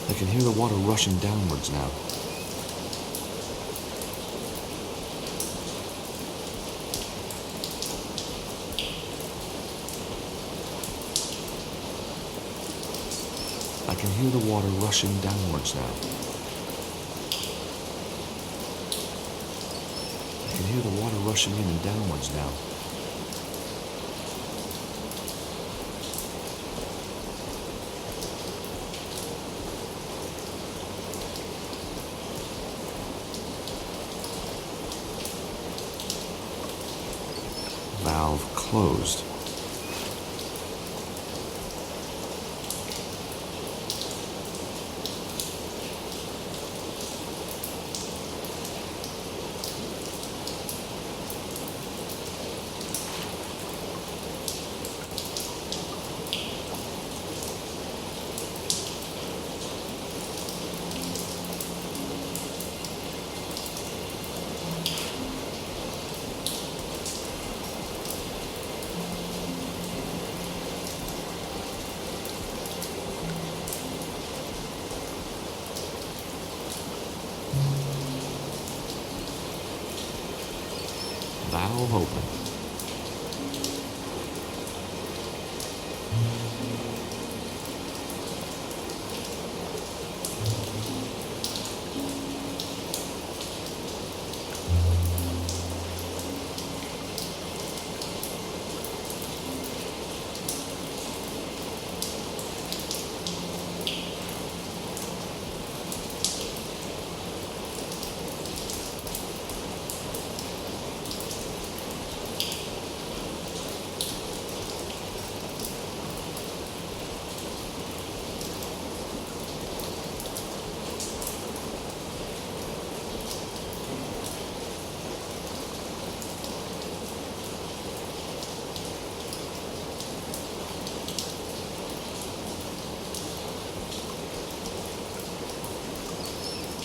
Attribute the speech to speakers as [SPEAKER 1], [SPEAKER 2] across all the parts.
[SPEAKER 1] I can hear the water rushing downwards now. I can hear the water rushing downwards now. I can hear the water rushing in and downwards now. Valve closed. Valve open.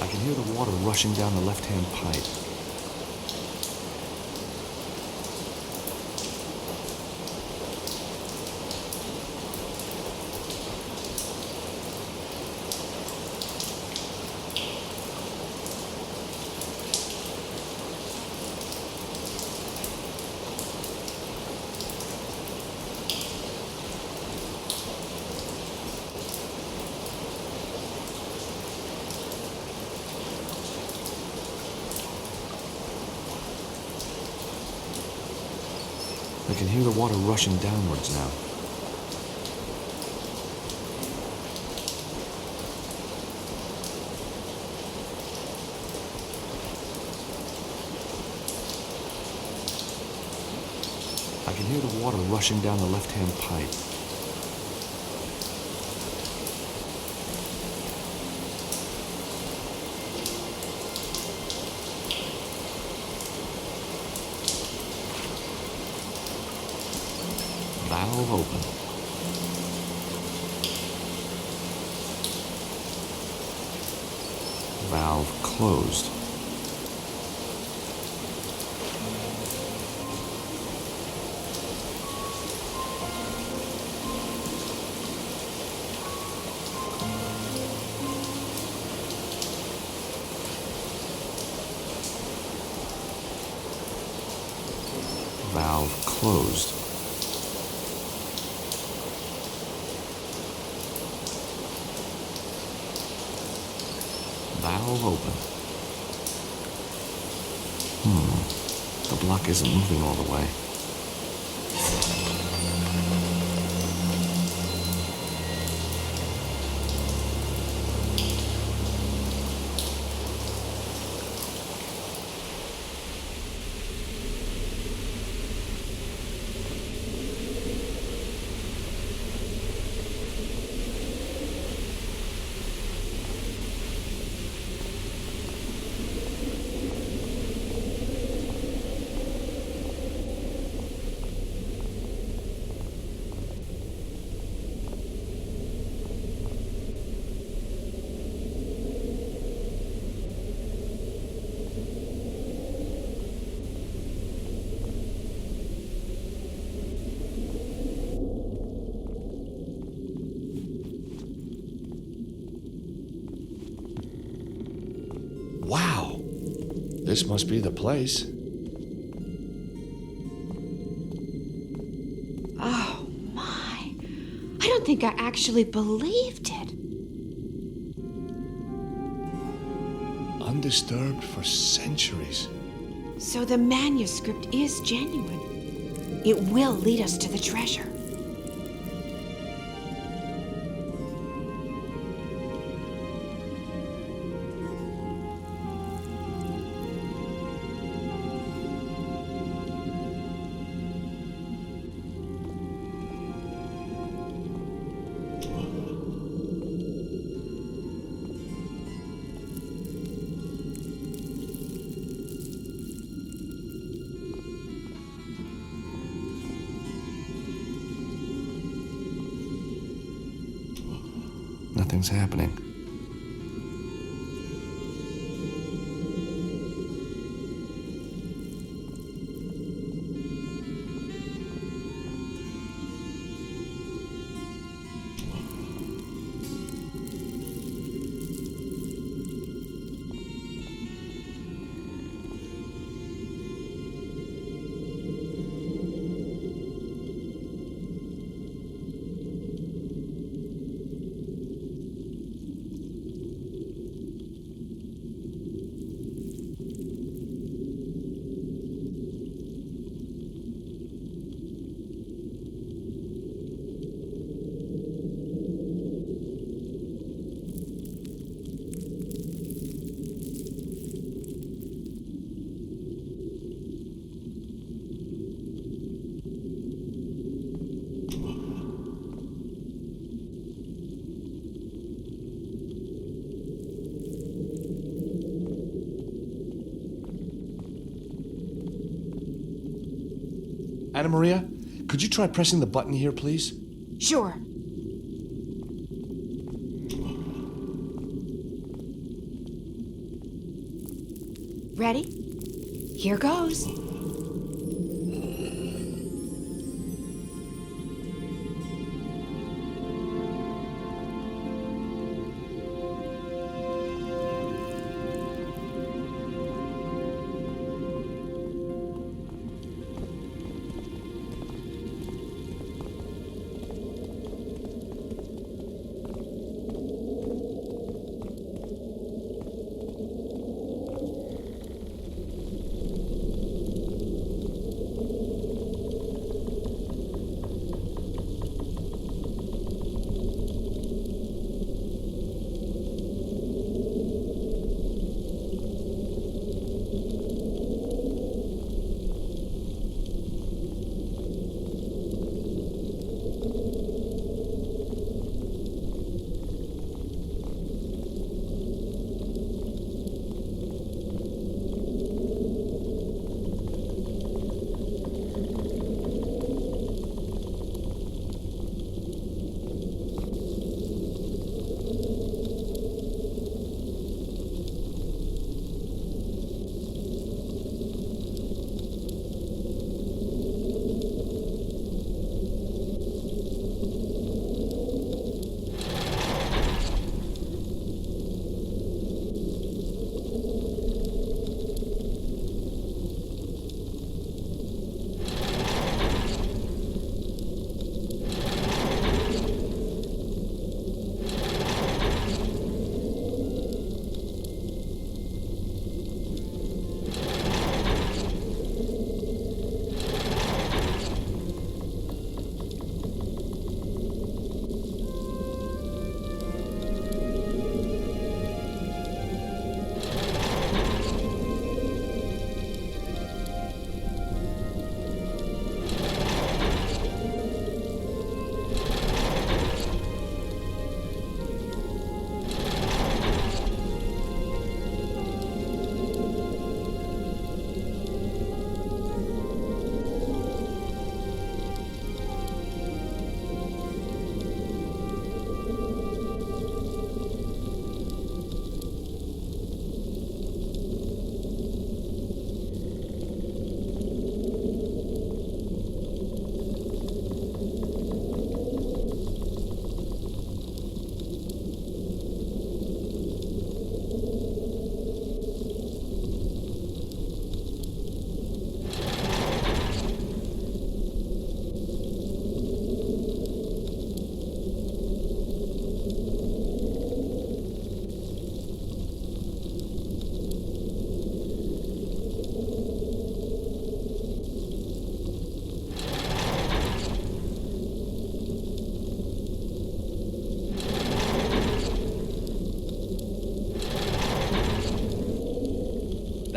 [SPEAKER 1] I can hear the water rushing down the left-hand pipe. I can hear the water rushing downwards now. I can hear the water rushing down the left-hand pipe. Valve open. Valve closed. Valve closed. Valve open. The block isn't moving all the way.
[SPEAKER 2] Wow. This must be the place.
[SPEAKER 3] Oh, my. I don't think I actually believed it.
[SPEAKER 2] Undisturbed for centuries.
[SPEAKER 3] So the manuscript is genuine. It will lead us to the treasure.
[SPEAKER 1] Nothing's happening.
[SPEAKER 2] Anna Maria, could you try pressing the button here, please?
[SPEAKER 3] Sure. Ready? Here goes.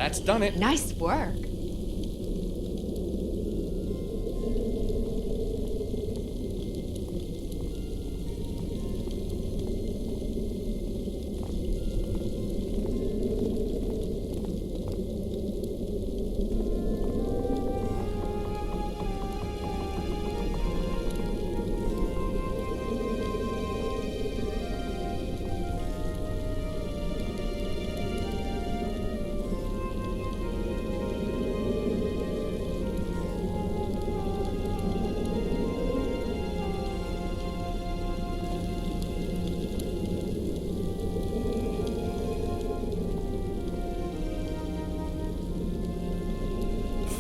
[SPEAKER 2] That's done it.
[SPEAKER 3] Nice work.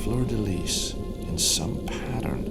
[SPEAKER 1] Fleur-de-lis in some pattern.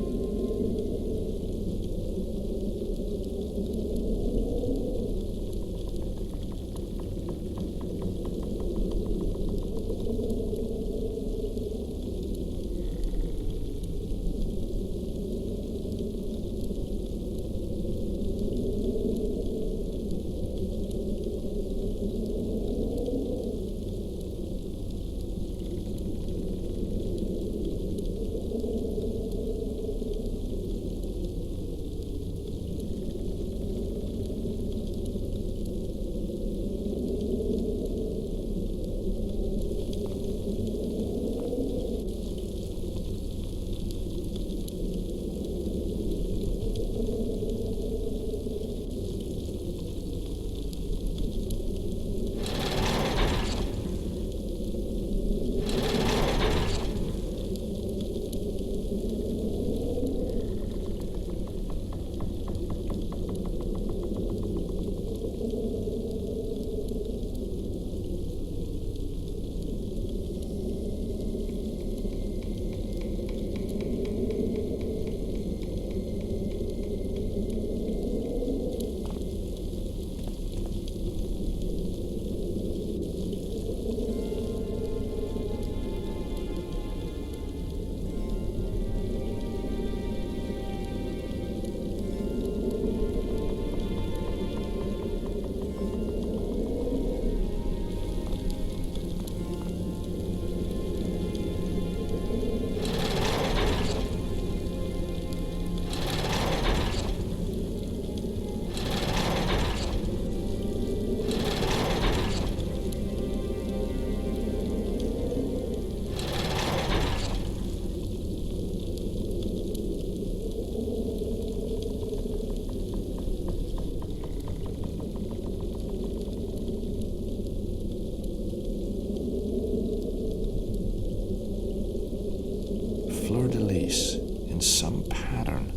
[SPEAKER 1] Fleur-de-lis in some pattern.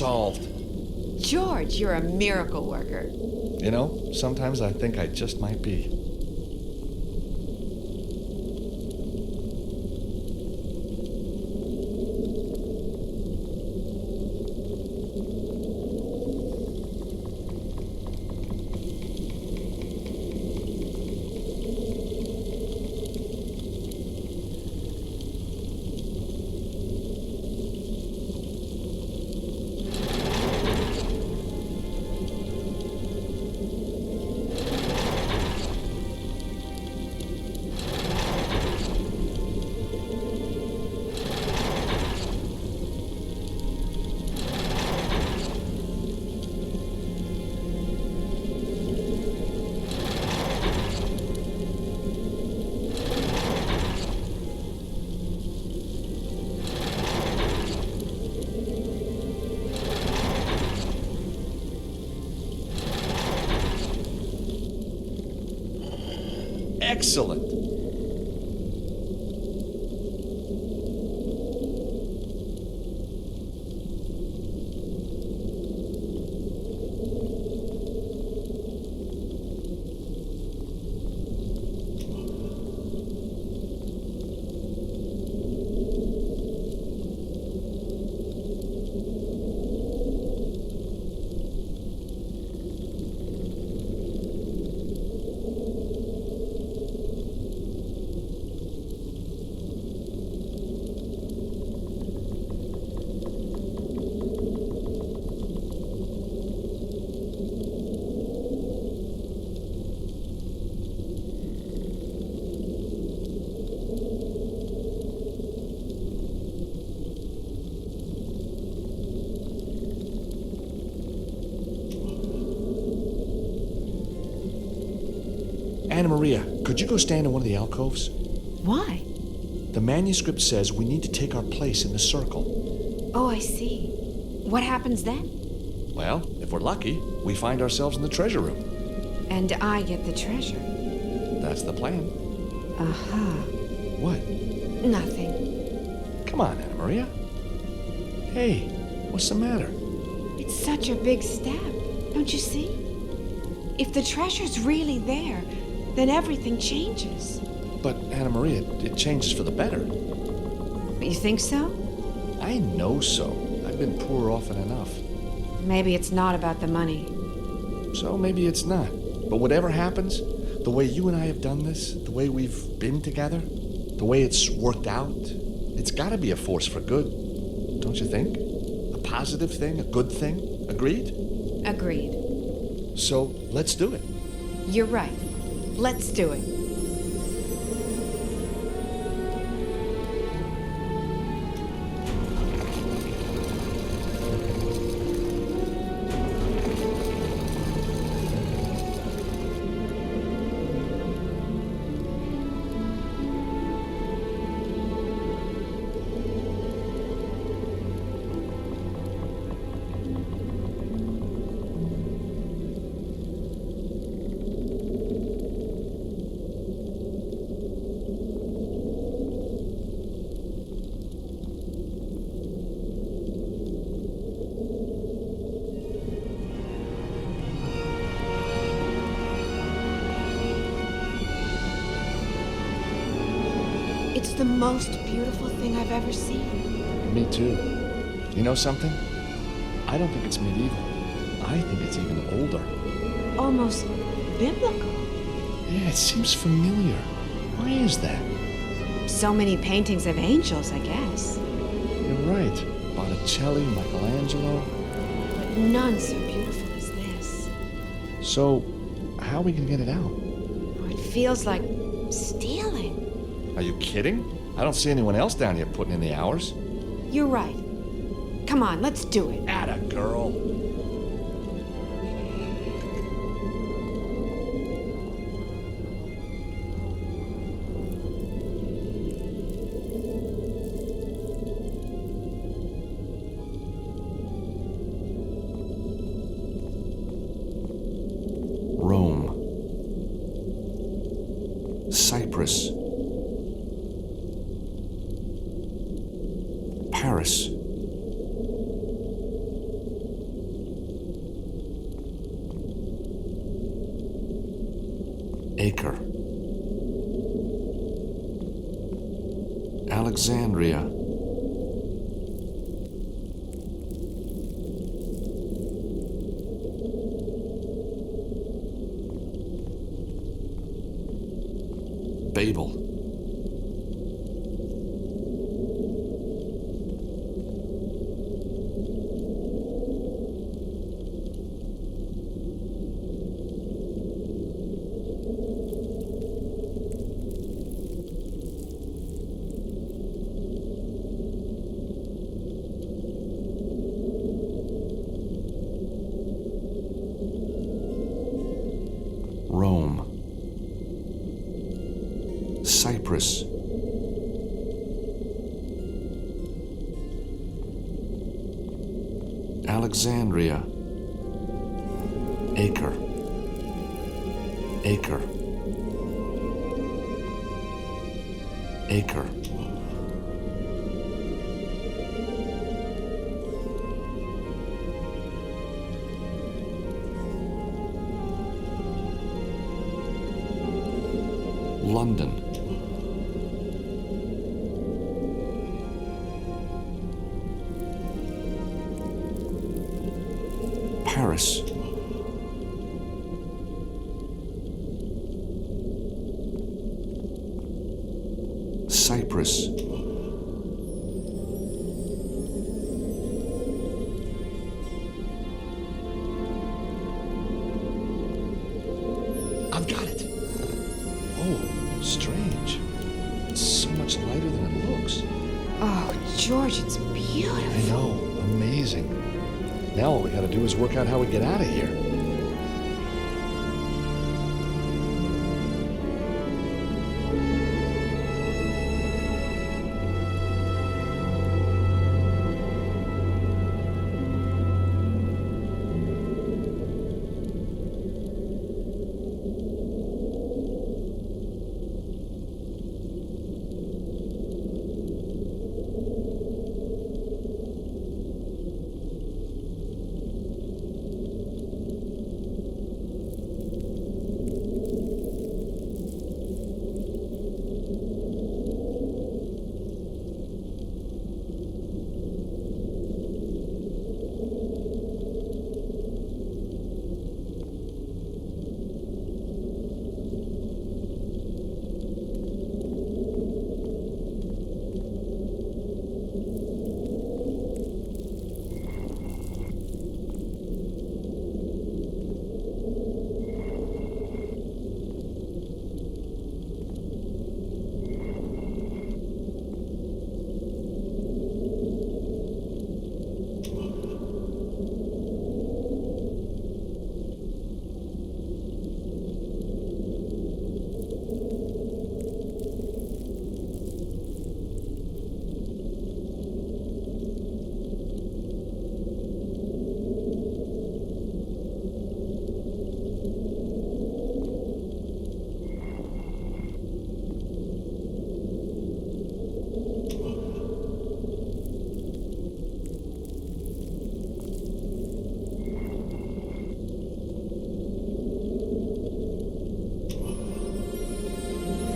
[SPEAKER 2] solved.
[SPEAKER 3] George, you're a miracle worker.
[SPEAKER 2] You know, sometimes I think I just might be. Excellent. Anna Maria, could you go stand in one of the alcoves?
[SPEAKER 3] Why?
[SPEAKER 2] The manuscript says we need to take our place in the circle.
[SPEAKER 3] Oh, I see. What happens then?
[SPEAKER 2] Well, if we're lucky, we find ourselves in the treasure room.
[SPEAKER 3] And I get the treasure.
[SPEAKER 2] That's the plan.
[SPEAKER 3] Aha.
[SPEAKER 2] What?
[SPEAKER 3] Nothing.
[SPEAKER 2] Come on, Anna Maria. Hey, what's the matter?
[SPEAKER 3] It's such a big step, don't you see? If the treasure's really there, then everything changes.
[SPEAKER 2] But, Anna Maria, it changes for the better.
[SPEAKER 3] You think so?
[SPEAKER 2] I know so. I've been poor often enough.
[SPEAKER 3] Maybe it's not about the money.
[SPEAKER 2] So maybe it's not. But whatever happens, the way you and I have done this, the way we've been together, the way it's worked out, it's gotta be a force for good. Don't you think? A positive thing, a good thing. Agreed?
[SPEAKER 3] Agreed.
[SPEAKER 2] So let's do it.
[SPEAKER 3] You're right. Let's do it. It's the most beautiful thing I've ever seen.
[SPEAKER 2] Me too. You know something? I don't think it's medieval. I think it's even older.
[SPEAKER 3] Almost biblical.
[SPEAKER 2] Yeah, it seems familiar. Why is that?
[SPEAKER 3] So many paintings of angels, I guess.
[SPEAKER 2] You're right. Botticelli, Michelangelo.
[SPEAKER 3] But none so beautiful as this.
[SPEAKER 2] So, how are we gonna get it out?
[SPEAKER 3] Oh, it feels like stealing.
[SPEAKER 2] Are you kidding? I don't see anyone else down here putting in the hours.
[SPEAKER 3] You're right. Come on, let's do it.
[SPEAKER 2] Atta girl.
[SPEAKER 1] Rome. Cyprus. Paris. Acre. Alexandria. Babel. Rome. Cyprus. Alexandria. Acre. Acre. Acre. London. Paris. Cyprus.
[SPEAKER 2] I've got it. Oh, strange. It's so much lighter than it looks.
[SPEAKER 3] Oh, George, it's
[SPEAKER 2] I
[SPEAKER 3] beautiful.
[SPEAKER 2] know. Amazing. Now all we gotta do is work out how we get out of here.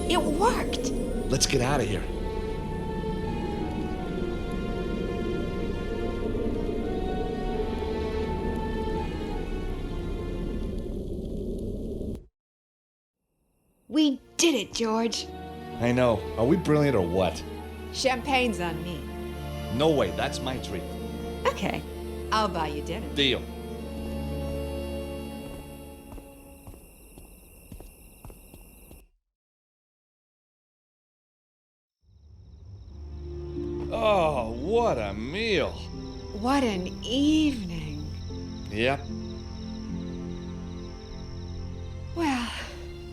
[SPEAKER 3] It worked.
[SPEAKER 2] Let's get out of here.
[SPEAKER 3] We did it, George.
[SPEAKER 2] I know. Are we brilliant or what?
[SPEAKER 3] Champagne's on me.
[SPEAKER 2] No way. That's my treat.
[SPEAKER 3] Okay, I'll buy you dinner.
[SPEAKER 2] Deal. Oh, what a meal.
[SPEAKER 3] What an evening.
[SPEAKER 2] Yep.
[SPEAKER 3] Well,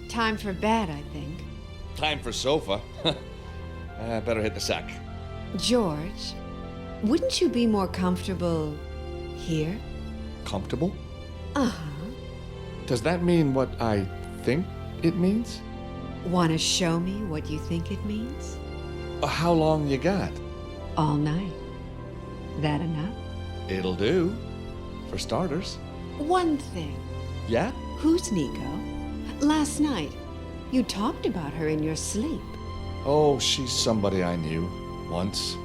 [SPEAKER 3] time for bed, I think.
[SPEAKER 2] Time for sofa. Better hit the sack.
[SPEAKER 3] George, wouldn't you be more comfortable here?
[SPEAKER 2] Comfortable?
[SPEAKER 3] Uh-huh.
[SPEAKER 2] Does that mean what I think it means?
[SPEAKER 3] Want to show me what you think it means?
[SPEAKER 2] How long you got?
[SPEAKER 3] All night. That enough?
[SPEAKER 2] It'll do. For starters.
[SPEAKER 3] One thing.
[SPEAKER 2] Yeah?
[SPEAKER 3] Who's Nico? Last night, You talked about her in your sleep.
[SPEAKER 2] Oh, she's somebody I knew once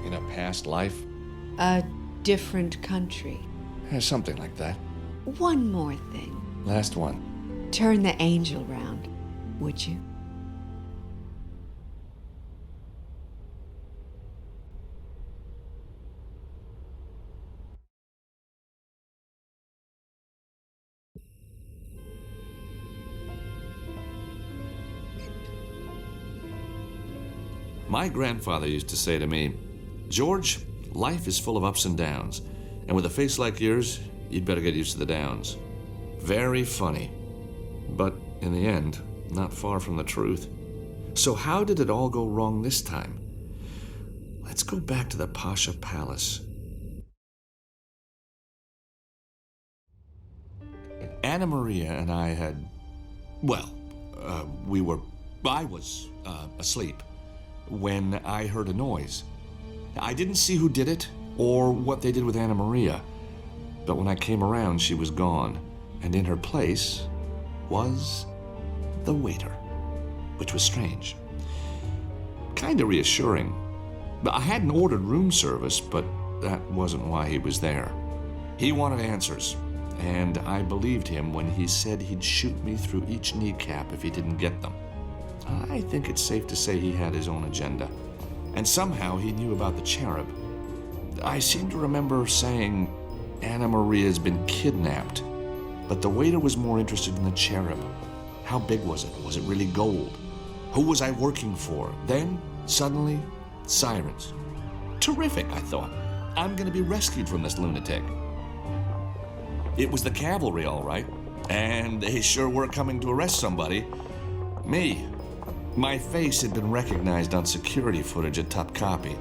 [SPEAKER 2] in a past life.
[SPEAKER 3] A different country.
[SPEAKER 2] Something like that.
[SPEAKER 3] One more thing.
[SPEAKER 2] Last one.
[SPEAKER 3] Turn the angel round, would you?
[SPEAKER 1] My grandfather used to say to me, George, life is full of ups and downs, and with a face like yours, you'd better get used to the downs. Very funny, but in the end, not far from the truth. So how did it all go wrong this time? Let's go back to the Pasha Palace. Anna Maria and I had, I was asleep when I heard a noise. I didn't see who did it or what they did with Anna Maria, but when I came around, she was gone, and in her place was the waiter, which was strange. Kinda reassuring. I hadn't ordered room service, but that wasn't why he was there. He wanted answers, and I believed him when he said he'd shoot me through each kneecap if he didn't get them. I think it's safe to say he had his own agenda. And somehow he knew about the cherub. I seem to remember saying Anna Maria's been kidnapped, but the waiter was more interested in the cherub. How big was it? Was it really gold? Who was I working for? Then, suddenly, sirens. Terrific, I thought. I'm gonna be rescued from this lunatic. It was the cavalry, all right, and they sure were coming to arrest somebody. Me. My face had been recognized on security footage at Topkapi.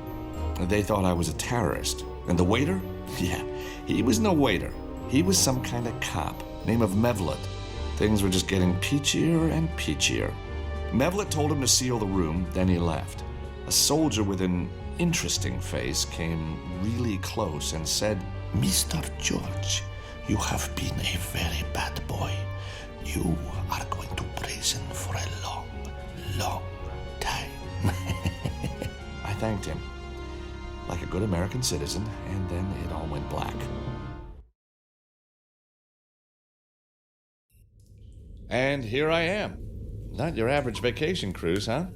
[SPEAKER 1] They thought I was a terrorist. And the waiter? Yeah, he was no waiter. He was some kind of cop, name of Mevlut. Things were just getting peachier and peachier. Mevlut told him to seal the room, then he left. A soldier with an interesting face came really close and said, Mr. George, you have been a very bad boy. You are going to prison for a long time. I thanked him, like a good American citizen, and then it all went black.
[SPEAKER 2] And here I am. Not your average vacation cruise, huh?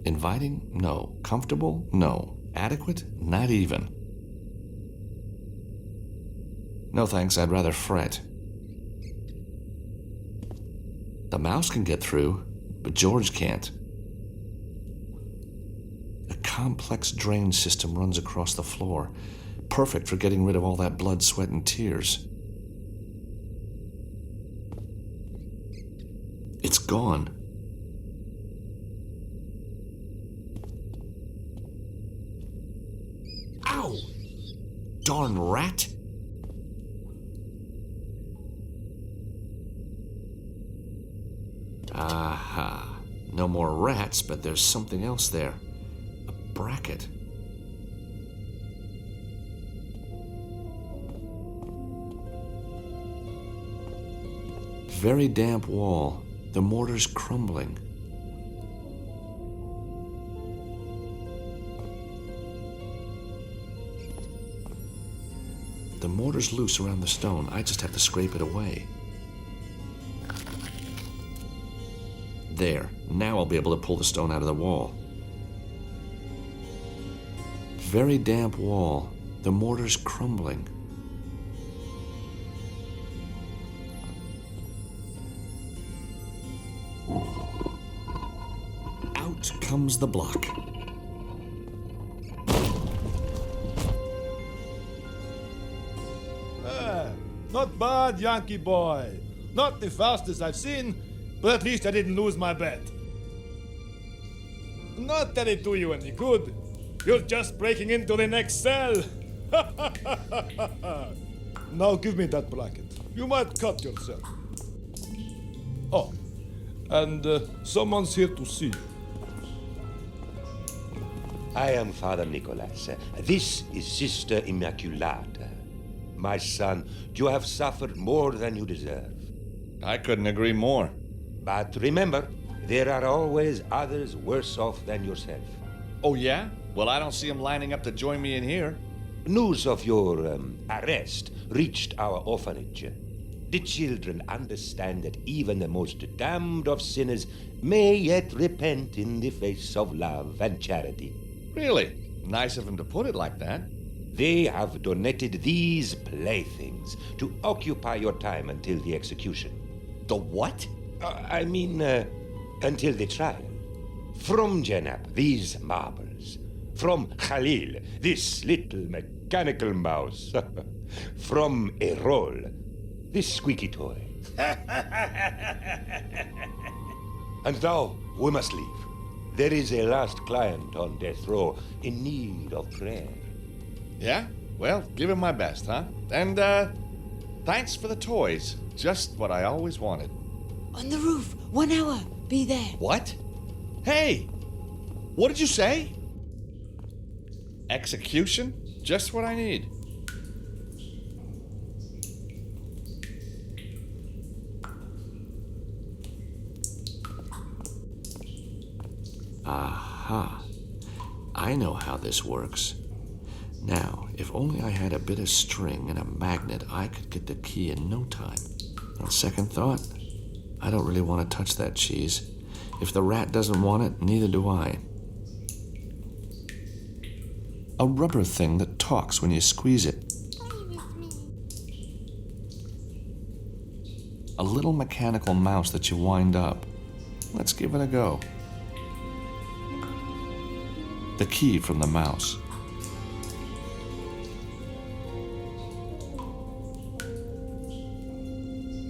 [SPEAKER 1] Inviting? No. Comfortable? No. Adequate? Not even. No thanks, I'd rather fret. The mouse can get through, but George can't. A complex drain system runs across the floor, perfect for getting rid of all that blood, sweat, and tears. It's gone. Ow! Darn rat! Aha. No more rats, but there's something else there. A bracket. Very damp wall. The mortar's crumbling. The mortar's loose around the stone. I just have to scrape it away. There. Now I'll be able to pull the stone out of the wall. Very damp wall. The mortar's crumbling. Out comes the block.
[SPEAKER 4] Not bad, Yankee boy. Not the fastest I've seen, but at least I didn't lose my bet. Not that it do you any good. You're just breaking into the next cell. Now give me that bracket. You might cut yourself. Oh, and someone's here to see you.
[SPEAKER 5] I am Father Nicholas. This is Sister Immaculata. My son, you have suffered more than you deserve.
[SPEAKER 1] I couldn't agree more.
[SPEAKER 5] But remember, there are always others worse off than yourself.
[SPEAKER 1] Oh, yeah? Well, I don't see them lining up to join me in here.
[SPEAKER 5] News of your arrest reached our orphanage. The children understand that even the most damned of sinners may yet repent in the face of love and charity.
[SPEAKER 1] Really? Nice of him to put it like that.
[SPEAKER 5] They have donated these playthings to occupy your time until the execution.
[SPEAKER 1] The what?
[SPEAKER 5] Until the trial. From Janab, these marbles. From Khalil, this little mechanical mouse. From Errol, this squeaky toy. And now, we must leave. There is a last client on death row in need of prayer.
[SPEAKER 1] Yeah? Well, give him my best, huh? And, thanks for the toys. Just what I always wanted.
[SPEAKER 6] On the roof. 1 hour. Be there.
[SPEAKER 1] What? Hey! What did you say? Execution? Just what I need. Aha. I know how this works. Now, if only I had a bit of string and a magnet, I could get the key in no time. On second thought, I don't really want to touch that cheese. If the rat doesn't want it, neither do I. A rubber thing that talks when you squeeze it. A little mechanical mouse that you wind up. Let's give it a go. The key from the mouse.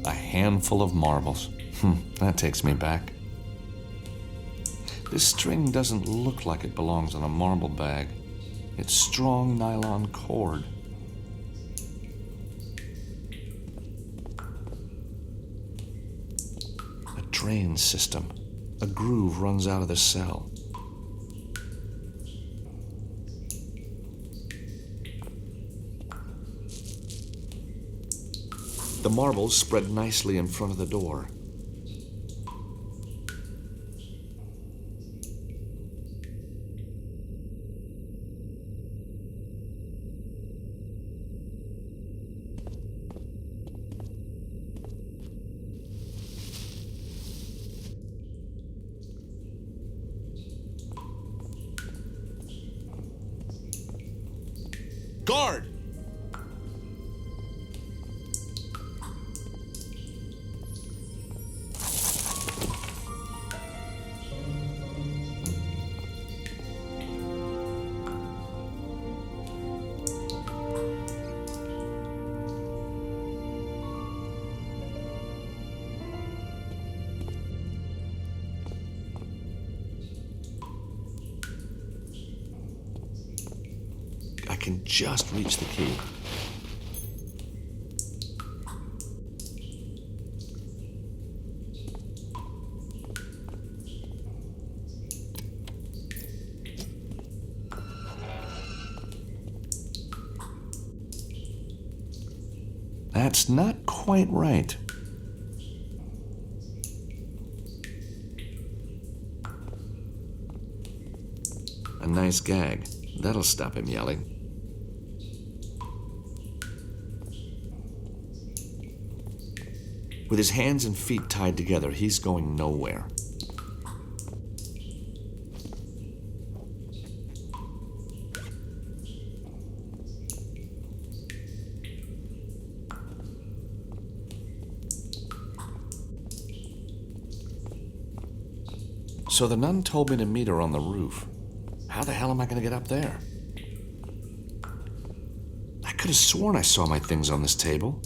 [SPEAKER 1] A handful of marbles. That takes me back. This string doesn't look like it belongs on a marble bag. It's strong nylon cord. A drain system. A groove runs out of the cell. The marbles spread nicely in front of the door. Guard! I can just reach the key. That's not quite right. A nice gag. That'll stop him yelling. With his hands and feet tied together, he's going nowhere. So the nun told me to meet her on the roof. How the hell am I going to get up there? I could have sworn I saw my things on this table.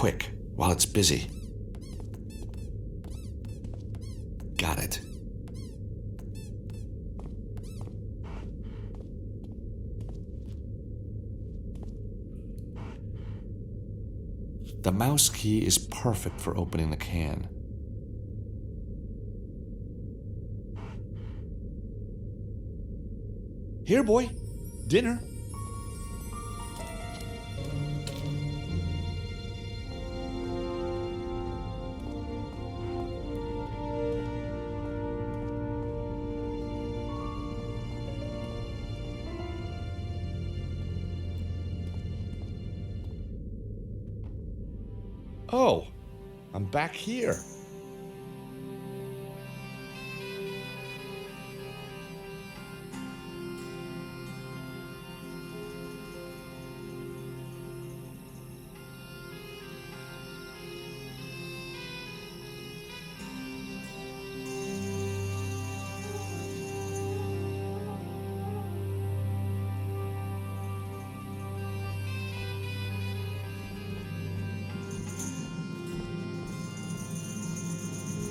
[SPEAKER 1] quick, while it's busy. Got it. The mouse key is perfect for opening the can.
[SPEAKER 2] Here, boy. Dinner. Oh, I'm back here.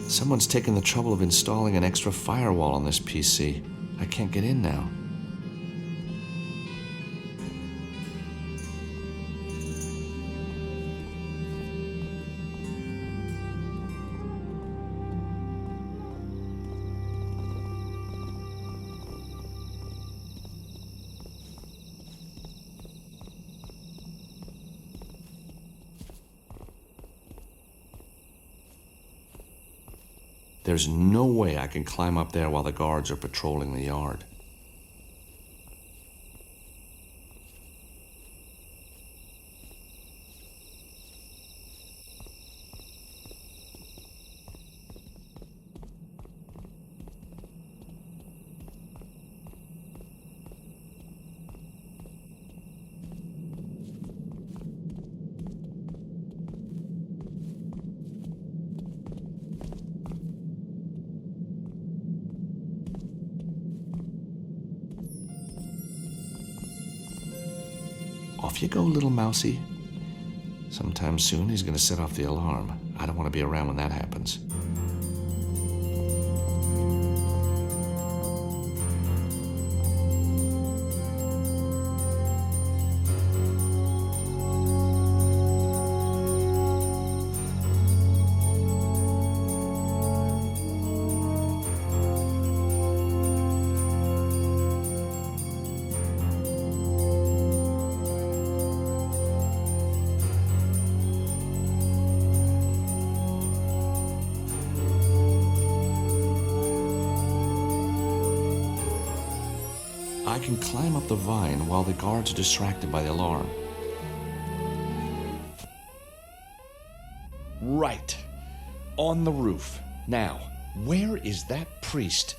[SPEAKER 1] Someone's taken the trouble of installing an extra firewall on this PC. I can't get in now. There's no way I can climb up there while the guards are patrolling the yard. Off you go, little mousy. Sometime soon he's gonna set off the alarm. I don't want to be around when that happens. I can climb up the vine while the guards are distracted by the alarm.
[SPEAKER 2] Right. On the roof. Now, where is that priest?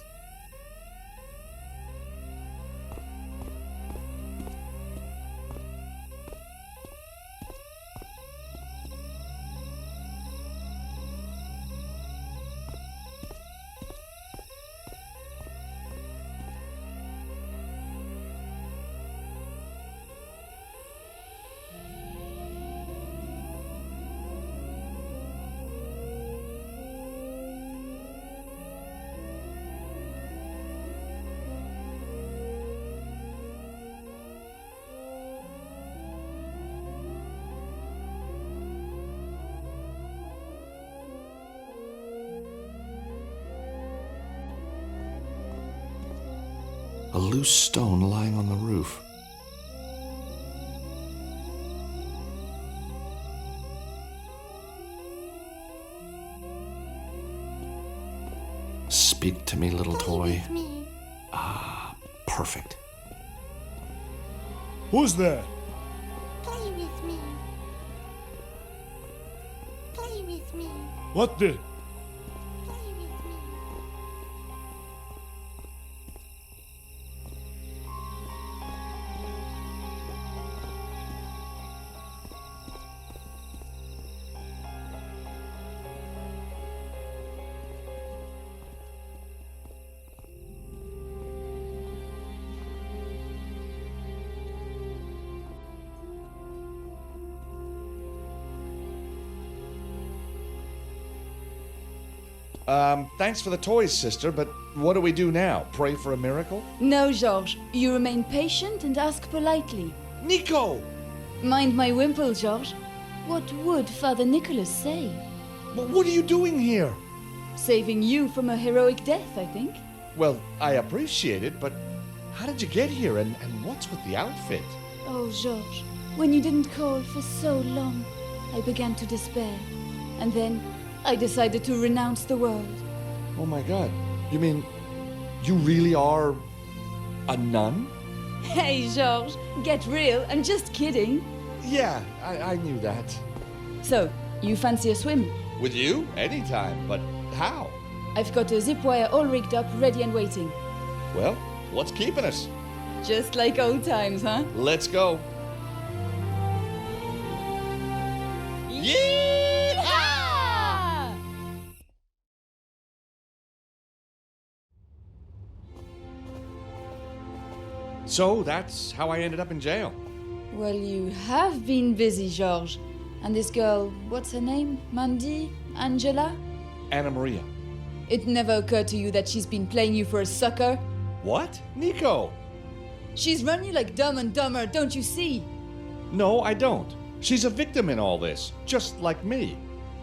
[SPEAKER 1] A loose stone lying on the roof. Speak to me, little toy. Ah, perfect.
[SPEAKER 4] Who's there?
[SPEAKER 6] Play with me. Play with me.
[SPEAKER 4] What the?
[SPEAKER 6] Play with me.
[SPEAKER 2] Thanks for the toys, sister, but what do we do now? Pray for a miracle?
[SPEAKER 7] No, Georges. You remain patient and ask politely.
[SPEAKER 2] Nico!
[SPEAKER 7] Mind my wimple, Georges. What would Father Nicholas say?
[SPEAKER 2] What are you doing here?
[SPEAKER 7] Saving you from a heroic death, I think.
[SPEAKER 2] Well, I appreciate it, but how did you get here, and what's with the outfit?
[SPEAKER 7] Oh, Georges, when you didn't call for so long, I began to despair. And then I decided to renounce the world.
[SPEAKER 2] Oh my god. You mean you really are a nun?
[SPEAKER 7] Hey, Georges, get real. I'm just kidding.
[SPEAKER 2] Yeah, I knew that.
[SPEAKER 7] So, you fancy a swim?
[SPEAKER 2] With you? Anytime, but how?
[SPEAKER 7] I've got a zip wire all rigged up, ready and waiting.
[SPEAKER 2] Well, what's keeping us?
[SPEAKER 7] Just like old times, huh?
[SPEAKER 2] Let's go.
[SPEAKER 7] Ah!
[SPEAKER 2] So that's how I ended up in jail.
[SPEAKER 7] Well, you have been busy, Georges. And this girl, what's her name? Mandy? Angela?
[SPEAKER 2] Anna Maria.
[SPEAKER 7] It never occurred to you that she's been playing you for a sucker?
[SPEAKER 2] What? Nico!
[SPEAKER 7] She's run you like Dumb and Dumber, don't you see?
[SPEAKER 2] No, I don't. She's a victim in all this, just like me.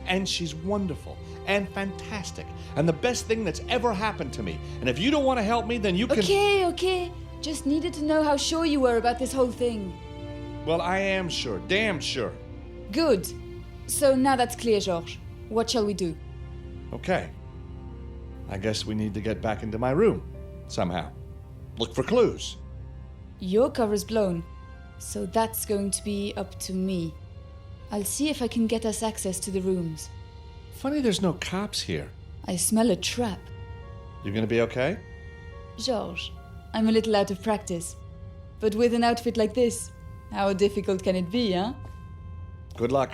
[SPEAKER 2] And she's wonderful and fantastic and the best thing that's ever happened to me. And if you don't want to help me, then you can...
[SPEAKER 7] Okay. Just needed to know how sure you were about this whole thing.
[SPEAKER 2] Well, I am sure, damn sure.
[SPEAKER 7] Good. So now that's clear, Georges. What shall we do?
[SPEAKER 2] Okay. I guess we need to get back into my room, somehow. Look for clues.
[SPEAKER 7] Your cover's blown, so that's going to be up to me. I'll see if I can get us access to the rooms.
[SPEAKER 2] Funny there's no cops here.
[SPEAKER 7] I smell a trap.
[SPEAKER 2] You gonna be okay?
[SPEAKER 7] Georges, I'm a little out of practice. But with an outfit like this, how difficult can it be, huh?
[SPEAKER 2] Good luck.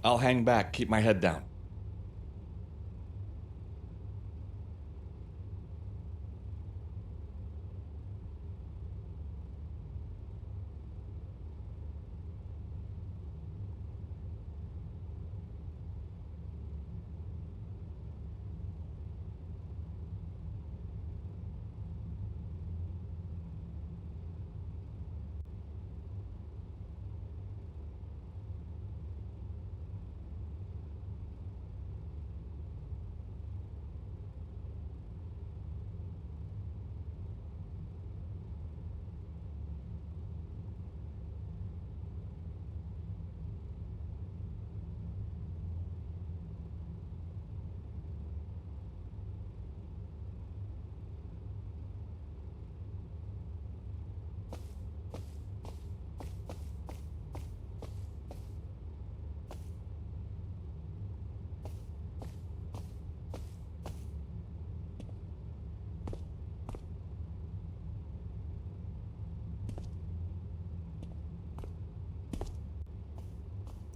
[SPEAKER 2] I'll hang back, keep my head down.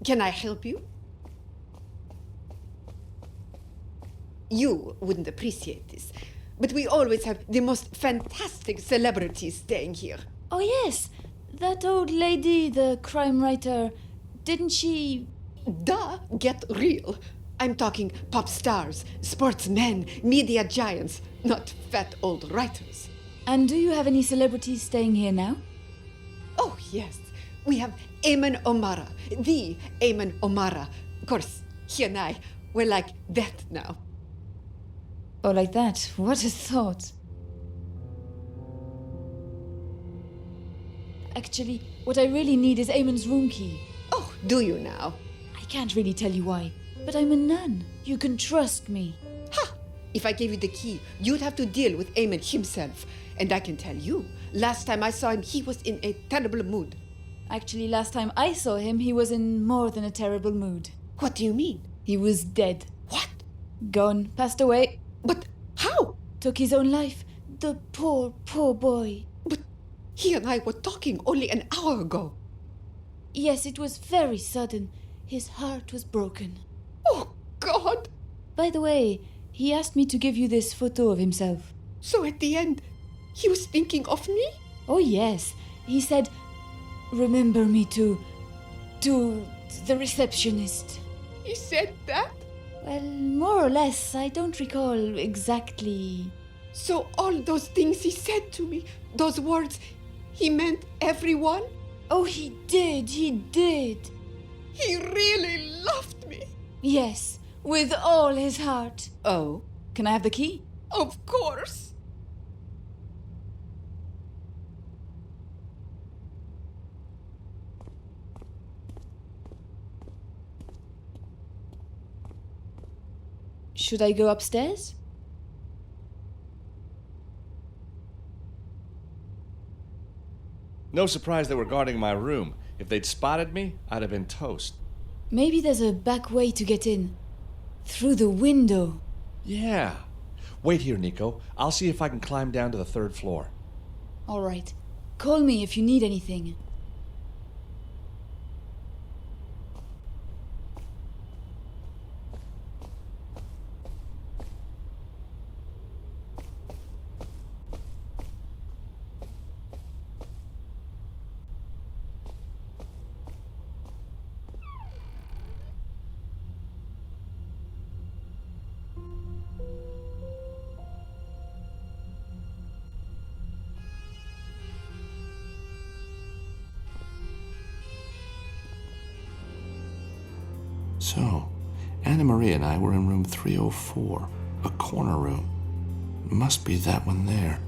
[SPEAKER 3] Can I help you? You wouldn't appreciate this, but we always have the most fantastic celebrities staying here.
[SPEAKER 7] Oh yes, that old lady, the crime writer, didn't she...
[SPEAKER 3] Duh, get real. I'm talking pop stars, sportsmen, media giants, not fat old writers.
[SPEAKER 7] And do you have any celebrities staying here now?
[SPEAKER 3] Oh, yes. We have Eamon O'Mara, the Eamon O'Mara. Of course, he and I, we're like that now.
[SPEAKER 7] Oh, like that. What a thought. Actually, what I really need is Eamon's room key.
[SPEAKER 3] Oh, do you now?
[SPEAKER 7] I can't really tell you why, but I'm a nun. You can trust me.
[SPEAKER 3] Ha! If I gave you the key, you'd have to deal with Eamon himself. And I can tell you, last time I saw him, he was in a terrible mood.
[SPEAKER 7] Actually, last time I saw him, he was in more than a terrible mood.
[SPEAKER 3] What do you mean?
[SPEAKER 7] He was dead.
[SPEAKER 3] What?
[SPEAKER 7] Gone. Passed away.
[SPEAKER 3] But how?
[SPEAKER 7] Took his own life. The poor, poor boy.
[SPEAKER 3] But he and I were talking only an hour ago.
[SPEAKER 7] Yes, it was very sudden. His heart was broken.
[SPEAKER 3] Oh, God!
[SPEAKER 7] By the way, he asked me to give you this photo of himself.
[SPEAKER 3] So at the end, he was thinking of me?
[SPEAKER 7] Oh, yes. He said, remember me to the receptionist.
[SPEAKER 3] He said that?
[SPEAKER 7] Well, more or less. I don't recall exactly.
[SPEAKER 3] So all those things he said to me, those words, he meant everyone?
[SPEAKER 7] Oh, he did. He did.
[SPEAKER 3] He really loved me.
[SPEAKER 7] Yes, with all his heart. Oh, can I have the key?
[SPEAKER 3] Of course.
[SPEAKER 7] Should I go upstairs?
[SPEAKER 2] No surprise they were guarding my room. If they'd spotted me, I'd have been toast.
[SPEAKER 7] Maybe there's a back way to get in. Through the window.
[SPEAKER 2] Yeah. Wait here, Nico. I'll see if I can climb down to the 3rd floor.
[SPEAKER 7] All right. Call me if you need anything.
[SPEAKER 1] So, Anna Maria and I were in room 304, a corner room. Must be that one there.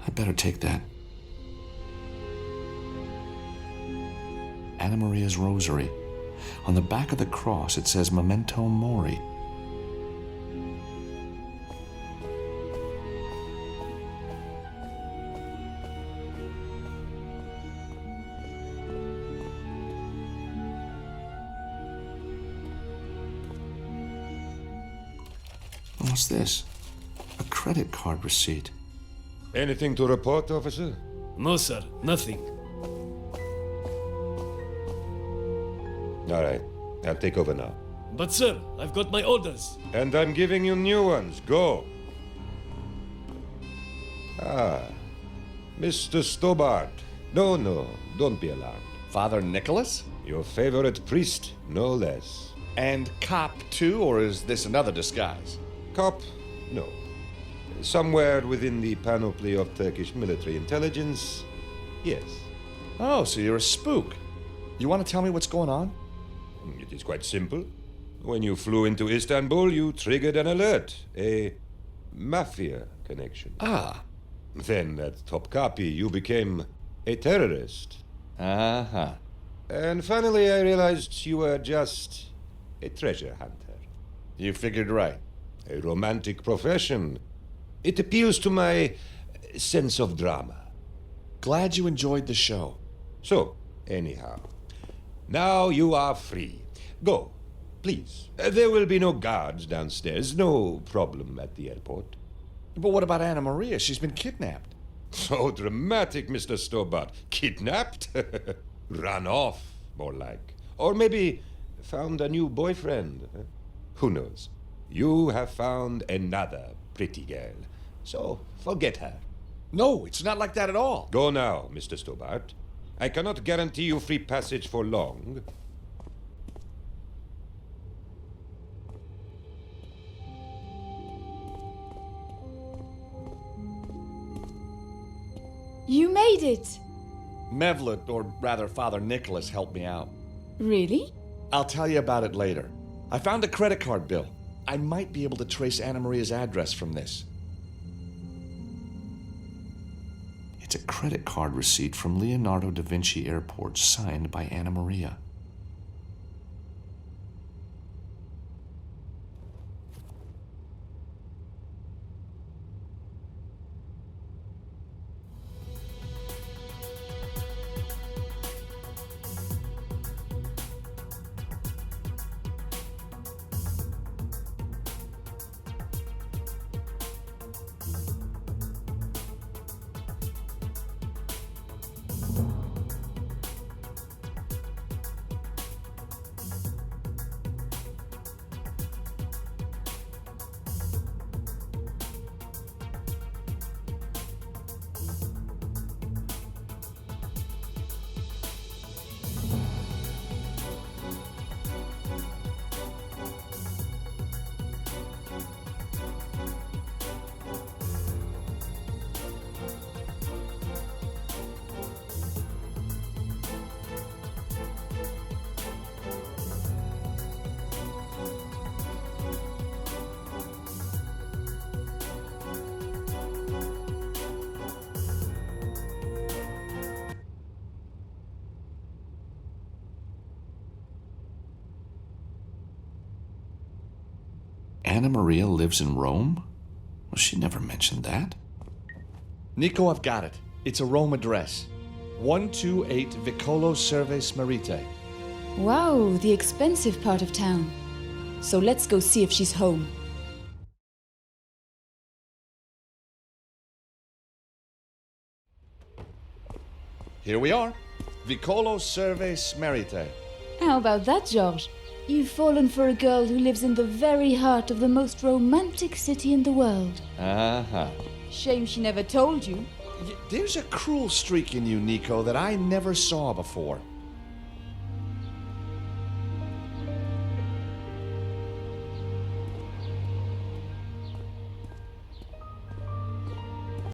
[SPEAKER 1] I better take that. Anna Maria's rosary. On the back of the cross, it says Memento Mori. What's this? A credit card receipt.
[SPEAKER 5] Anything to report, officer?
[SPEAKER 8] No, sir, nothing.
[SPEAKER 5] All right, I'll take over now.
[SPEAKER 8] But, sir, I've got my orders.
[SPEAKER 5] And I'm giving you new ones. Go. Mr. Stobart. No, don't be alarmed.
[SPEAKER 2] Father Nicholas?
[SPEAKER 5] Your favorite priest, no less.
[SPEAKER 2] And cop too, or is this another disguise?
[SPEAKER 5] Cop? No. Somewhere within the panoply of Turkish military intelligence, yes.
[SPEAKER 2] Oh, so you're a spook. You want to tell me what's going on?
[SPEAKER 5] It is quite simple. When you flew into Istanbul, you triggered an alert. A mafia connection.
[SPEAKER 2] Ah.
[SPEAKER 5] Then, at Topkapi, you became a terrorist.
[SPEAKER 2] Uh-huh.
[SPEAKER 5] And finally, I realized you were just a treasure hunter.
[SPEAKER 2] You figured right.
[SPEAKER 5] A romantic profession. It appeals to my sense of drama.
[SPEAKER 2] Glad you enjoyed the show.
[SPEAKER 5] So, anyhow, now you are free. Go, please. There will be no guards downstairs, no problem at the airport.
[SPEAKER 2] But what about Anna Maria? She's been kidnapped.
[SPEAKER 5] So dramatic, Mr. Stobart. Kidnapped? Run off, more like. Or maybe found a new boyfriend. Who knows? You have found another pretty girl. So forget her.
[SPEAKER 2] No, it's not like that at all.
[SPEAKER 5] Go now, Mr. Stobart. I cannot guarantee you free passage for long.
[SPEAKER 7] You made it!
[SPEAKER 2] Mevlut, or rather Father Nicholas, helped me out.
[SPEAKER 7] Really?
[SPEAKER 2] I'll tell you about it later. I found a credit card bill. I might be able to trace Anna Maria's address from this.
[SPEAKER 1] It's a credit card receipt from Leonardo da Vinci Airport signed by Anna Maria. Anna Maria lives in Rome? Well, she never mentioned that.
[SPEAKER 2] Nico, I've got it. It's a Rome address. 128 Vicolo Cerves Merite.
[SPEAKER 7] Wow, the expensive part of town. So let's go see if she's home.
[SPEAKER 2] Here we are. Vicolo Cerves Merite.
[SPEAKER 7] How about that, George? You've fallen for a girl who lives in the very heart of the most romantic city in the world.
[SPEAKER 2] Uh-huh.
[SPEAKER 7] Shame she never told you.
[SPEAKER 2] There's a cruel streak in you, Nico, that I never saw before.